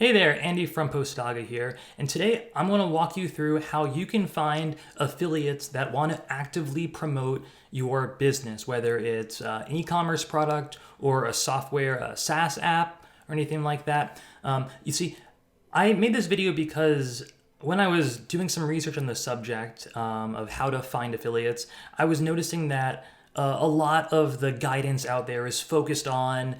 Hey there, Andy from Postaga here, and today I'm going to walk you through how you can find affiliates that want to actively promote your business, whether it's an e-commerce product or a software, a SaaS app, or anything like that. You see, I made this video because when I was doing some research on the subject of how to find affiliates, I was noticing that a lot of the guidance out there is focused on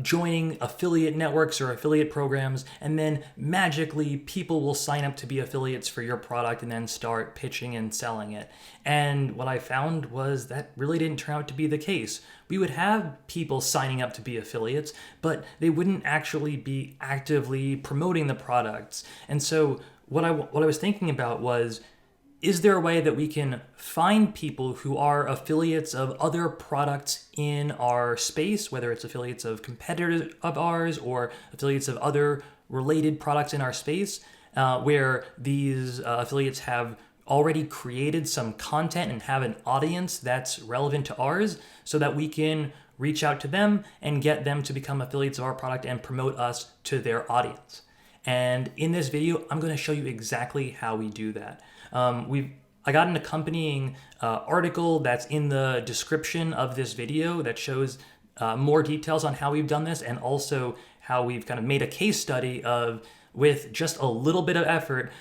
joining affiliate networks or affiliate programs, and then magically people will sign up to be affiliates for your product and then start pitching and selling it. And what I found was that really didn't turn out to be the case. We would have people signing up to be affiliates, but they wouldn't actually be actively promoting the products. And so what I was thinking about was, is there a way that we can find people who are affiliates of other products in our space, whether it's affiliates of competitors of ours or affiliates of other related products in our space, where these affiliates have already created some content and have an audience that's relevant to ours, so that we can reach out to them and get them to become affiliates of our product and promote us to their audience. And in this video, I'm going to show you exactly how we do that. I got an accompanying article that's in the description of this video that shows more details on how we've done this, and also how we've kind of made a case study of, with just a little bit of effort,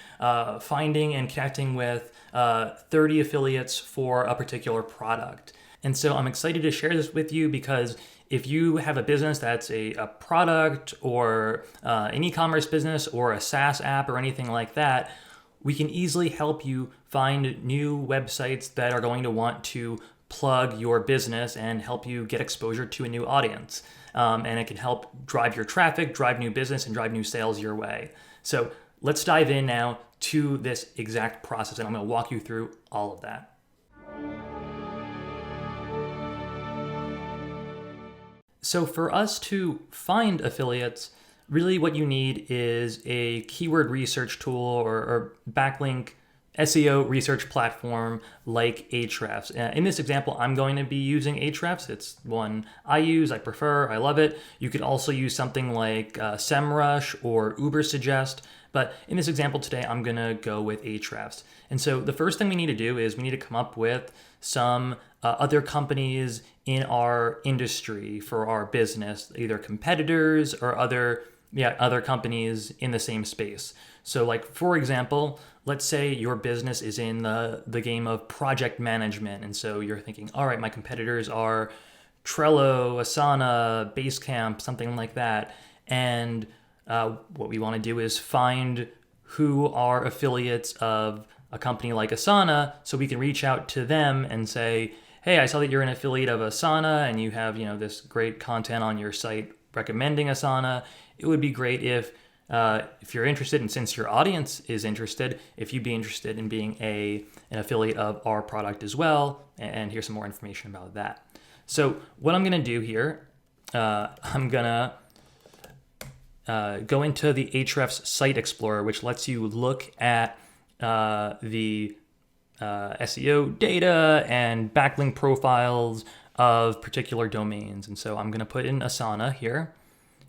finding and connecting with 30 affiliates for a particular product. And so I'm excited to share this with you because if you have a business that's a product or an e-commerce business or a SaaS app or anything like that, we can easily help you find new websites that are going to want to plug your business and help you get exposure to a new audience. And it can help drive your traffic, drive new business, and drive new sales your way. So let's dive in now to this exact process, and I'm going to walk you through all of that. So for us to find affiliates, really what you need is a keyword research tool or backlink SEO research platform like Ahrefs. In this example, I'm going to be using Ahrefs. It's one I use, I prefer, I love it. You could also use something like SEMrush or Ubersuggest, but in this example today, I'm gonna go with Ahrefs. And so the first thing we need to do is we need to come up with some other companies in our industry for our business, either competitors or other companies in the same space. So like, for example, let's say your business is in the game of project management. And so you're thinking, all right, my competitors are Trello, Asana, Basecamp, something like that. And what we want to do is find who are affiliates of a company like Asana, so we can reach out to them and say, hey, I saw that you're an affiliate of Asana and you have, this great content on your site recommending Asana. It would be great if you're interested, and since your audience is interested, if you'd be interested in being an affiliate of our product as well. And here's some more information about that. So what I'm going to do here, I'm going to go into the Ahrefs Site Explorer, which lets you look at the SEO data and backlink profiles of particular domains. And so I'm going to put in Asana here,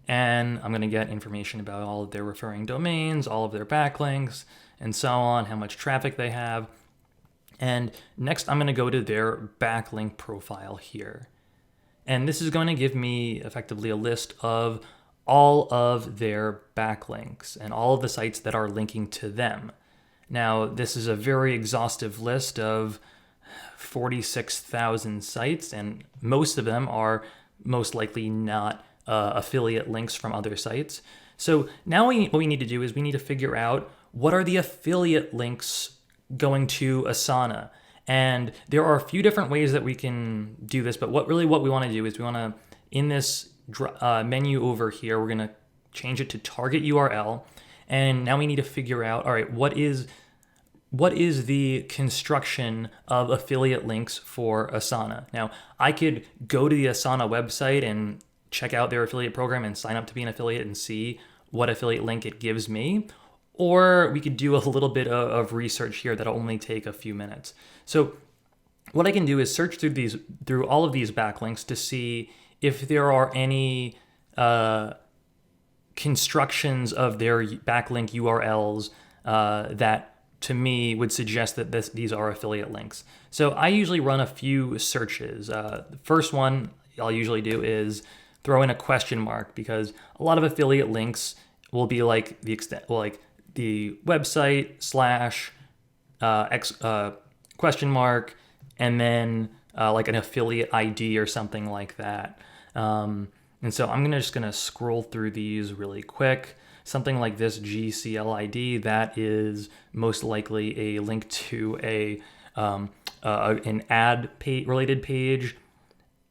and I'm going to get information about all of their referring domains, all of their backlinks, and so on, how much traffic they have. And next, I'm going to go to their backlink profile here. And this is going to give me effectively a list of all of their backlinks and all of the sites that are linking to them. Now, this is a very exhaustive list of 46,000 sites, and most of them are most likely not affiliate links from other sites. So now what we need to do is we need to figure out, what are the affiliate links going to Asana? And there are a few different ways that we can do this, but what we want to do is we want to, in this menu over here, we're going to change it to target URL. And now we need to figure out, all right, what is the construction of affiliate links for Asana? Now, I could go to the Asana website and check out their affiliate program and sign up to be an affiliate and see what affiliate link it gives me. Or we could do a little bit of research here that'll only take a few minutes. So what I can do is search through all of these backlinks to see if there are any constructions of their backlink URLs that to me would suggest that these are affiliate links. So I usually run a few searches. The first one I'll usually do is throw in a question mark, because a lot of affiliate links will be like the website slash question mark, and then like an affiliate ID or something like that. And so I'm just gonna scroll through these really quick. Something like this GCLID, that is most likely a link to an ad related page.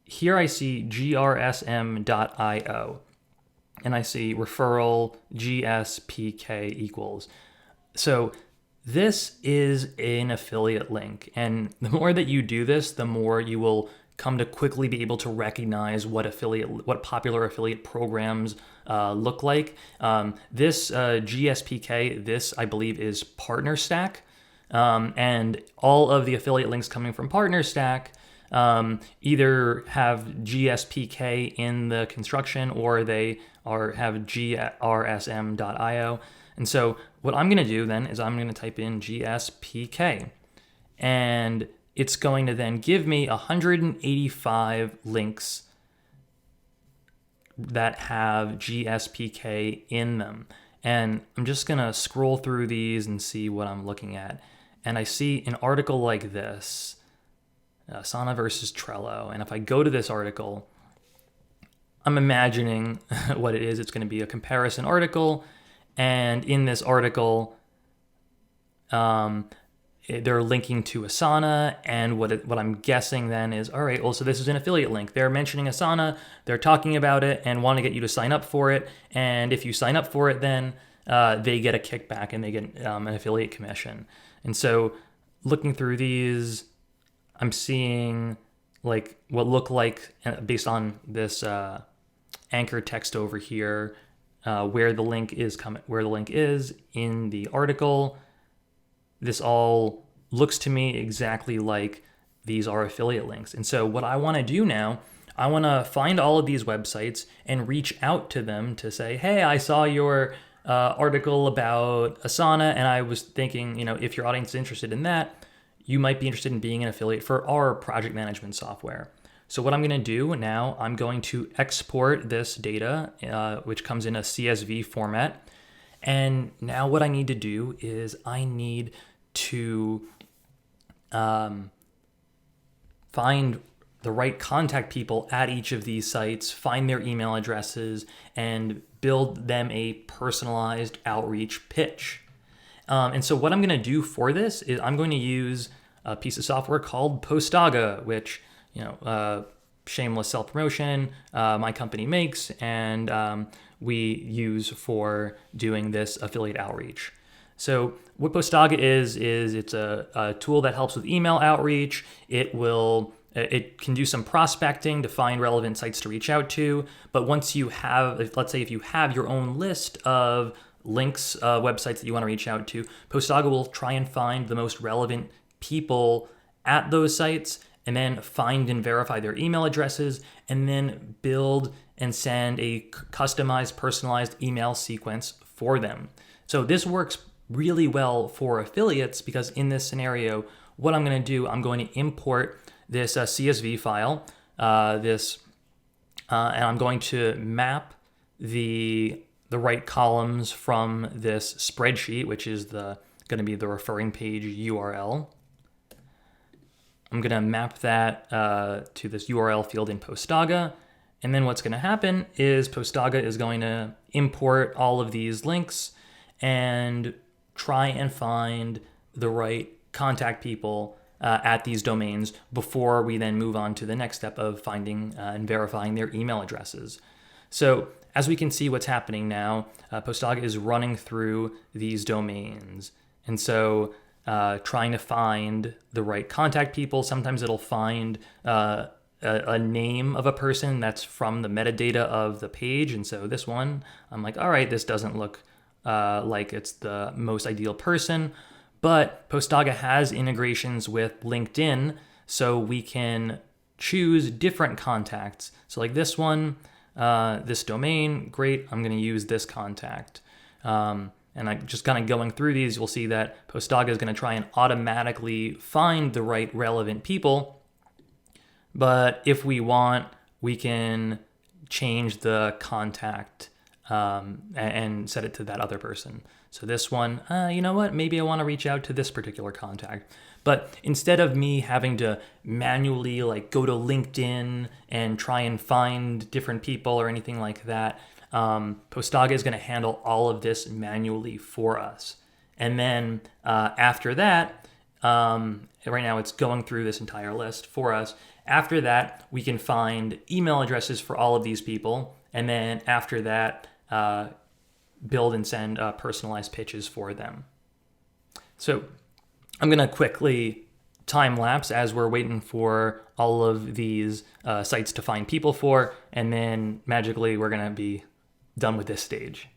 Here I see grsm.io, and I see referral GSPK equals. So this is an affiliate link, and the more that you do this, the more you will come to quickly be able to recognize what popular affiliate programs look like. This GSPK, this I believe is PartnerStack, and all of the affiliate links coming from PartnerStack either have GSPK in the construction, or they have grsm.io. And so what I'm going to do then is I'm going to type in GSPK, and it's going to then give me 185 links that have GSPK in them. And I'm just going to scroll through these and see what I'm looking at. And I see an article like this, Asana versus Trello. And if I go to this article, I'm imagining what it is. It's going to be a comparison article. And in this article, they're linking to Asana, and what I'm guessing then is, all right, well, so this is an affiliate link. They're mentioning Asana, they're talking about it, and want to get you to sign up for it. And if you sign up for it, then they get a kickback, and they get an affiliate commission. And so looking through these, I'm seeing like what look like, based on this anchor text over here, where the link is in the article. This all looks to me exactly like these are affiliate links. And so what I want to do now, I want to find all of these websites and reach out to them to say, hey, I saw your article about Asana, and I was thinking, if your audience is interested in that, you might be interested in being an affiliate for our project management software. So what I'm going to do now, I'm going to export this data, which comes in a CSV format. And now what I need to do is I need to find the right contact people at each of these sites, find their email addresses, and build them a personalized outreach pitch. And so what I'm going to do for this is I'm going to use a piece of software called Postaga, which, shameless self-promotion, my company makes, and we use for doing this affiliate outreach. So what Postaga is it's a tool that helps with email outreach. It can do some prospecting to find relevant sites to reach out to. But once you have, let's say if you have your own list of links, websites that you want to reach out to, Postaga will try and find the most relevant people at those sites, and then find and verify their email addresses, and then build and send a customized, personalized email sequence for them. So this works really well for affiliates, because in this scenario, what I'm going to do, I'm going to import this CSV file, and I'm going to map the right columns from this spreadsheet, which is going to be the referring page URL. I'm going to map that to this URL field in Postaga. And then what's going to happen is Postaga is going to import all of these links and try and find the right contact people at these domains before we then move on to the next step of finding and verifying their email addresses. So as we can see what's happening now, Postaga is running through these domains. And so trying to find the right contact people, sometimes it'll find a name of a person that's from the metadata of the page. And so this one, I'm like, all right, this doesn't look like it's the most ideal person. But Postaga has integrations with LinkedIn, so we can choose different contacts. So like this one, this domain, great, I'm going to use this contact. And I just kind of going through these, you'll see that Postaga is going to try and automatically find the right relevant people. But if we want, we can change the contact and set it to that other person. So this one, you know what? Maybe I want to reach out to this particular contact. But instead of me having to manually like go to LinkedIn and try and find different people or anything like that, Postaga is going to handle all of this manually for us. And then after that, right now it's going through this entire list for us. After that, we can find email addresses for all of these people. And then after that, build and send personalized pitches for them. So I'm going to quickly time lapse as we're waiting for all of these sites to find people for, and then magically we're going to be done with this stage.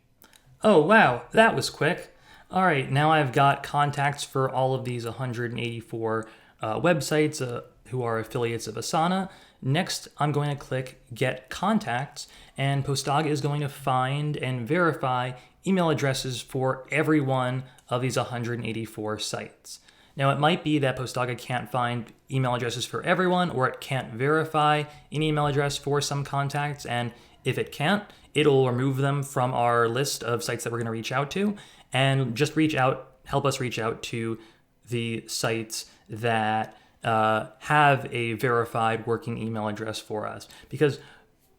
Oh, wow, that was quick. All right, now I've got contacts for all of these 184 websites who are affiliates of Asana. Next, I'm going to click Get Contacts, and Postaga is going to find and verify email addresses for every one of these 184 sites. Now, it might be that Postaga can't find email addresses for everyone, or it can't verify an email address for some contacts, and if it can't, it'll remove them from our list of sites that we're going to reach out to, and just help us reach out to the sites that have a verified working email address for us. Because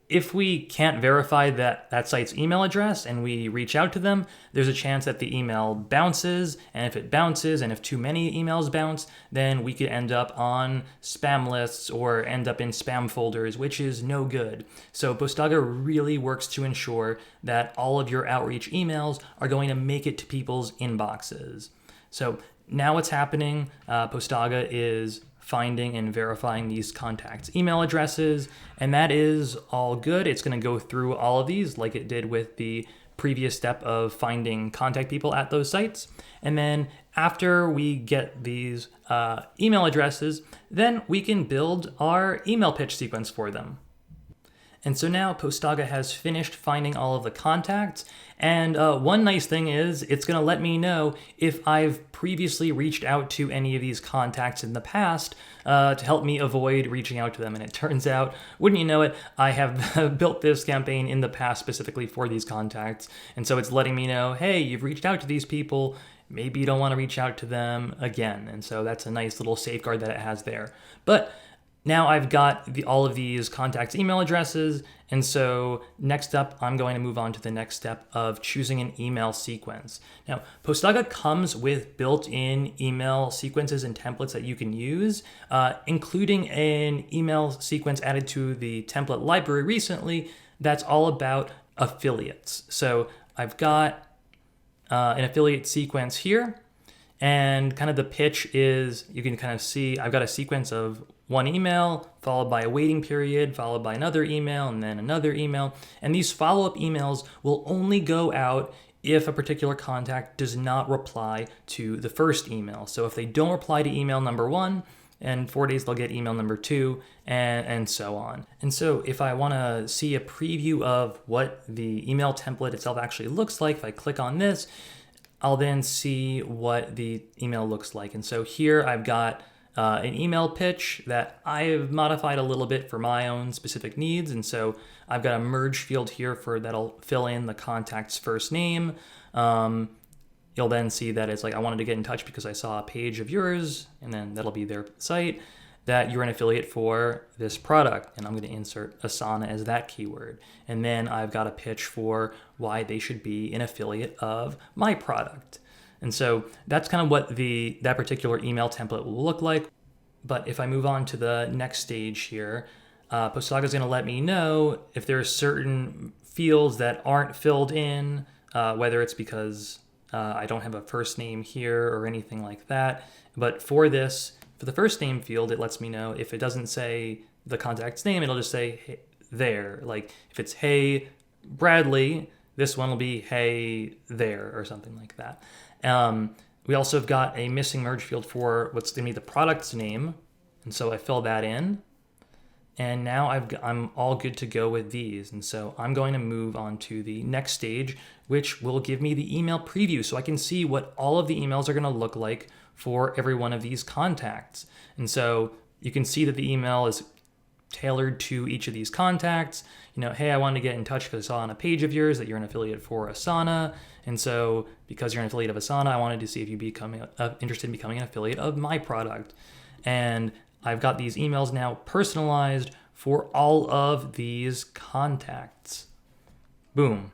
if we can't verify that site's email address and we reach out to them, there's a chance that the email bounces. And if it bounces and if too many emails bounce, then we could end up on spam lists or end up in spam folders, which is no good. So Postaga really works to ensure that all of your outreach emails are going to make it to people's inboxes. So now what's happening, Postaga is finding and verifying these contacts' email addresses, and that is all good. It's going to go through all of these like it did with the previous step of finding contact people at those sites. And then after we get these email addresses, then we can build our email pitch sequence for them. And so now Postaga has finished finding all of the contacts. And one nice thing is it's going to let me know if I've previously reached out to any of these contacts in the past to help me avoid reaching out to them. And it turns out, wouldn't you know it, I have built this campaign in the past specifically for these contacts. And so it's letting me know, hey, you've reached out to these people. Maybe you don't want to reach out to them again. And so that's a nice little safeguard that it has there. But now I've got all of these contacts' email addresses, and so next up, I'm going to move on to the next step of choosing an email sequence. Now, Postaga comes with built-in email sequences and templates that you can use, including an email sequence added to the template library recently that's all about affiliates. So I've got an affiliate sequence here, and kind of the pitch is, you can kind of see, I've got a sequence of one email, followed by a waiting period, followed by another email, and then another email. And these follow-up emails will only go out if a particular contact does not reply to the first email. So if they don't reply to email number 1, in 4 days they'll get email number 2, and so on. And so if I want to see a preview of what the email template itself actually looks like, if I click on this, I'll then see what the email looks like. And so here I've got an email pitch that I've modified a little bit for my own specific needs. And so I've got a merge field here that'll fill in the contact's first name. You'll then see that it's like, I wanted to get in touch because I saw a page of yours, and then that'll be their site, that you're an affiliate for this product. And I'm going to insert Asana as that keyword. And then I've got a pitch for why they should be an affiliate of my product. And so that's kind of what that particular email template will look like. But if I move on to the next stage here, Postaga is going to let me know if there are certain fields that aren't filled in, whether it's because I don't have a first name here or anything like that. But for the first name field, it lets me know if it doesn't say the contact's name, it'll just say hey, there. Like if it's hey Bradley, this one will be hey there or something like that. We also have got a missing merge field for what's going to be the product's name. And so I fill that in. And now I'm all good to go with these. And so I'm going to move on to the next stage, which will give me the email preview so I can see what all of the emails are going to look like for every one of these contacts. And so you can see that the email is tailored to each of these contacts. Hey, I wanted to get in touch because I saw on a page of yours that you're an affiliate for Asana. And so because you're an affiliate of Asana, I wanted to see if you'd be interested in becoming an affiliate of my product. And I've got these emails now personalized for all of these contacts. Boom.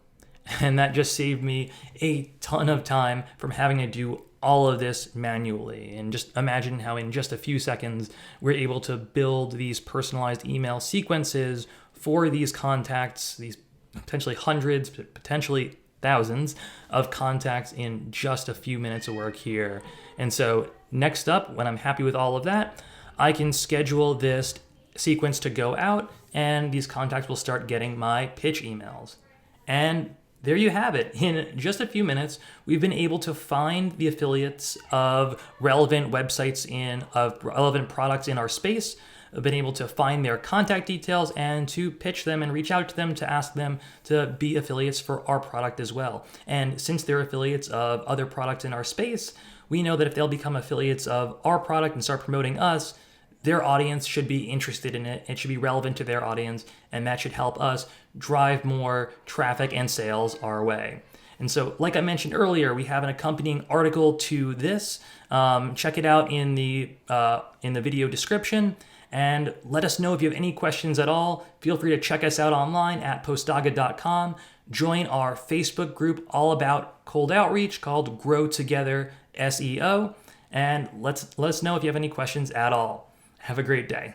And that just saved me a ton of time from having to do all of this manually. And just imagine how in just a few seconds, we're able to build these personalized email sequences for these contacts, these potentially hundreds, potentially thousands of contacts in just a few minutes of work here. And so next up, when I'm happy with all of that, I can schedule this sequence to go out and these contacts will start getting my pitch emails. And there you have it. In just a few minutes, we've been able to find the affiliates of relevant websites of relevant products in our space. We've been able to find their contact details and to pitch them and reach out to them to ask them to be affiliates for our product as well. And since they're affiliates of other products in our space, we know that if they'll become affiliates of our product and start promoting us, their audience should be interested in it. It should be relevant to their audience, and that should help us drive more traffic and sales our way. And so, like I mentioned earlier, we have an accompanying article to this. Check it out in the video description, and let us know if you have any questions at all. Feel free to check us out online at postdaga.com. Join our Facebook group all about cold outreach called Grow Together SEO, and let us know if you have any questions at all. Have a great day.